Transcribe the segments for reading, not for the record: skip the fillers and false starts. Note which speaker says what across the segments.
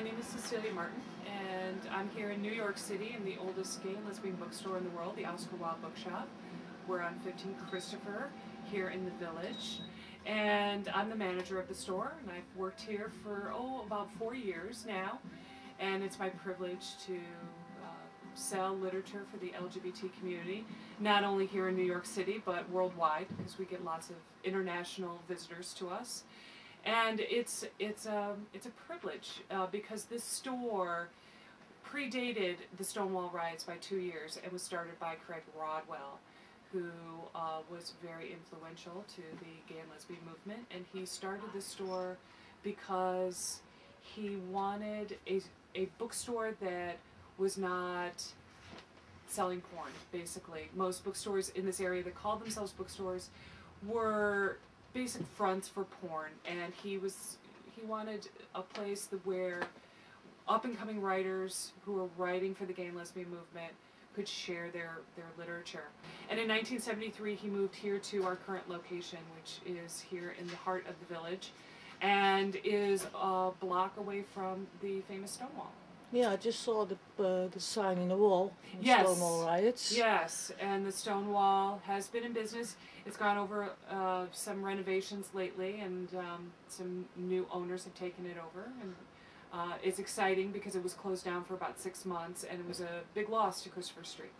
Speaker 1: name is Cecilia Martin, and I'm here in New York City in the oldest gay and lesbian bookstore in the world, the Oscar Wilde Bookshop. We're on 15 Christopher here in the Village, and I'm the manager of the store, and I've worked here for, about 4 years now, and it's my privilege to sell literature for the LGBT community, not only here in New York City, but worldwide, because we get lots of international visitors to us. And it's a privilege because this store predated the Stonewall riots by 2 years and was started by Craig Rodwell, who was very influential to the gay and lesbian movement. And he started the store because he wanted a bookstore that was not selling porn, basically. Most bookstores in this area that called themselves bookstores were basic fronts for porn, and he wanted a place where up-and-coming writers who were writing for the gay and lesbian movement could share their literature. And in 1973 he moved here to our current location, which is here in the heart of the Village and is a block away from the famous Stonewall.
Speaker 2: Yeah, I just saw the sign in the wall.
Speaker 1: Yes.
Speaker 2: Stonewall riots.
Speaker 1: Yes, and the Stonewall has been in business. It's gone over some renovations lately, and some new owners have taken it over. And it's exciting because it was closed down for about 6 months, and it was a big loss to Christopher Street.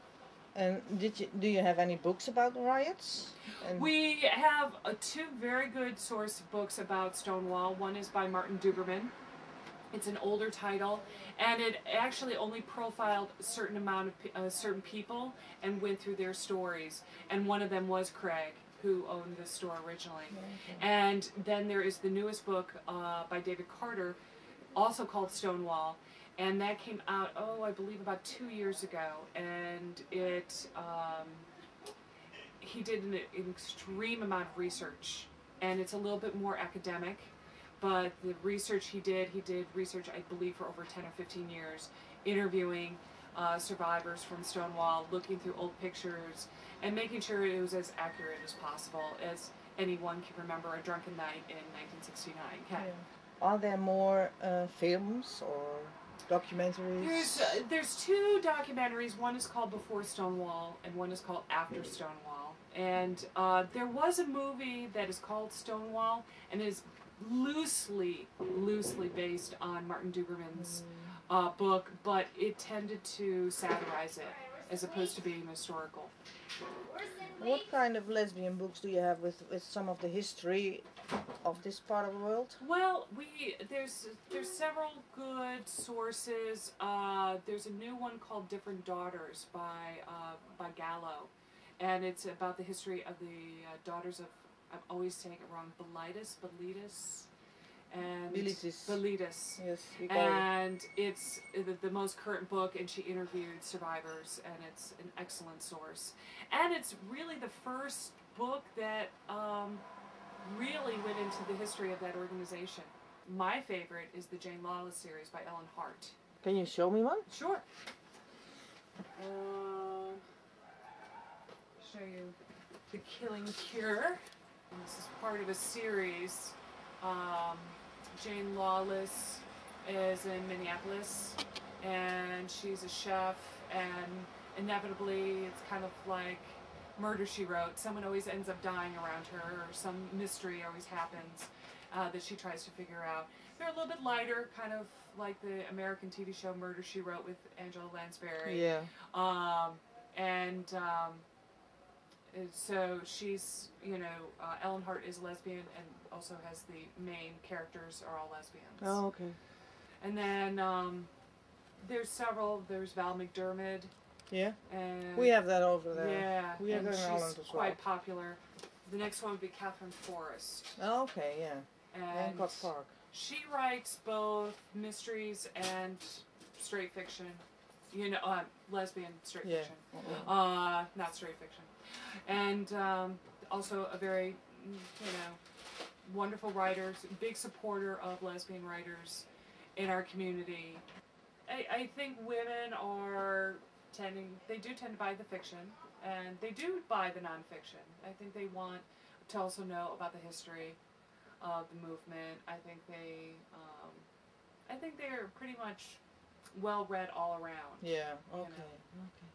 Speaker 2: And do you have any books about the riots?
Speaker 1: We have two very good source books about Stonewall. One is by Martin Duberman. It's an older title, and it actually only profiled a certain amount of certain people and went through their stories. And one of them was Craig, who owned the store originally. Okay. And then there is the newest book by David Carter, also called Stonewall, and that came out, I believe about 2 years ago. And he did an extreme amount of research, and it's a little bit more academic. But the research he did research, I believe, for over 10 or 15 years, interviewing survivors from Stonewall, looking through old pictures, and making sure it was as accurate as possible as anyone can remember a drunken night in 1969. Yeah.
Speaker 2: Are there more films or documentaries?
Speaker 1: There's two documentaries. One is called Before Stonewall, and one is called After Stonewall. And there was a movie that is called Stonewall, and is loosely based on Martin Duberman's book, but it tended to satirize it as opposed to being historical.
Speaker 2: What kind of lesbian books do you have with some of the history of this part of the world?
Speaker 1: Well, there's several good sources. There's a new one called Different Daughters by Gallo, and it's about the history of the daughters of, I'm always saying it wrong, Bilitis, and Bilitis.
Speaker 2: Yes,
Speaker 1: and it's the most current book, and she interviewed survivors, and it's an excellent source. And it's really the first book that really went into the history of that organization. My favorite is the Jane Lawless series by Ellen Hart.
Speaker 2: Can you show me one?
Speaker 1: Sure. Show you The Killing Cure. And this is part of a series. Jane Lawless is in Minneapolis, and she's a chef, and inevitably it's kind of like Murder, She Wrote. Someone always ends up dying around her, or some mystery always happens that she tries to figure out. They're a little bit lighter, kind of like the American TV show Murder, She Wrote with Angela Lansbury.
Speaker 2: Yeah.
Speaker 1: So she's, Ellen Hart is lesbian, and also has the main characters are all lesbians.
Speaker 2: Oh, okay.
Speaker 1: And then there's several. There's Val McDermid.
Speaker 2: Yeah.
Speaker 1: And
Speaker 2: we have that over there.
Speaker 1: Yeah.
Speaker 2: We have that in Holland as well.
Speaker 1: She's quite popular. The next one would be Catherine Forrest.
Speaker 2: Oh, okay, yeah. And Park.
Speaker 1: She writes both mysteries and straight fiction. Lesbian straight fiction. Not straight fiction. And also a very, wonderful writer, big supporter of lesbian writers in our community. I think women they do tend to buy the fiction, and they do buy the nonfiction. I think they want to also know about the history of the movement. I think they I think they're pretty much well read all around.
Speaker 2: Yeah.
Speaker 1: You
Speaker 2: Okay.
Speaker 1: know.
Speaker 2: Okay.